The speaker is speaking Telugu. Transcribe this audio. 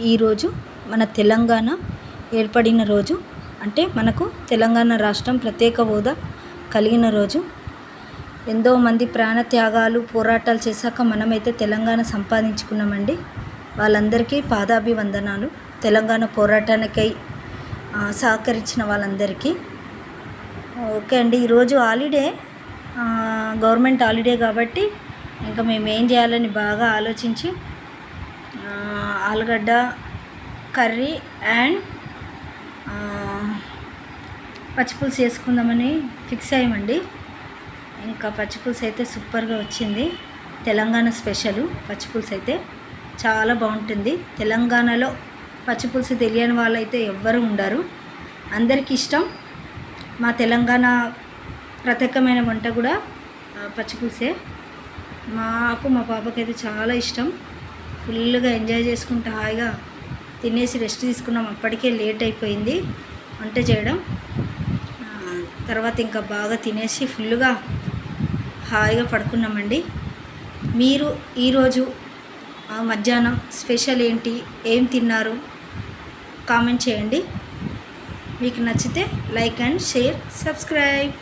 ఈరోజు మన తెలంగాణ ఏర్పడిన రోజు, అంటే మనకు తెలంగాణ రాష్ట్రం ప్రత్యేక హోదా కలిగిన రోజు. ఎంతోమంది ప్రాణత్యాగాలు పోరాటాలు చేశాక మనమైతే తెలంగాణ సంపాదించుకున్నామండి. వాళ్ళందరికీ పాదాభివందనాలు. తెలంగాణ పోరాటానికై సహకరించిన వాళ్ళందరికీ. ఓకే అండి, ఈరోజు హాలిడే, గవర్నమెంట్ హాలిడే కాబట్టి ఇంకా మేము ఏం చేయాలని బాగా ఆలోచించి ఆలుగడ్డ కర్రీ అండ్ పచ్చిపులుసు చేసుకుందామని ఫిక్స్ అయ్యామండి. ఇంకా పచ్చిపులుసు అయితే సూపర్గా వచ్చింది. తెలంగాణ స్పెషల్ పచ్చిపులుసు అయితే చాలా బాగుంటుంది. తెలంగాణలో పచ్చిపులుసు తెలియని వాళ్ళైతే ఎవ్వరూ ఉండరు, అందరికీ ఇష్టం. మా తెలంగాణ ప్రత్యేకమైన వంట కూడా పచ్చిపులుసే. మాకు మా పాపకైతే చాలా ఇష్టం. ఫుల్గా ఎంజాయ్ చేసుకుంటూ హాయిగా తినేసి రెస్ట్ తీసుకున్నాం. అప్పటికే లేట్ అయిపోయింది వంట చేయడం. తర్వాత ఇంకా బాగా తినేసి ఫుల్గా హాయిగా పడుకున్నామండి. మీరు ఈరోజు మధ్యాహ్నం స్పెషల్ ఏంటి, ఏం తిన్నారు కామెంట్ చేయండి. మీకు నచ్చితే లైక్ అండ్ షేర్, సబ్స్క్రైబ్.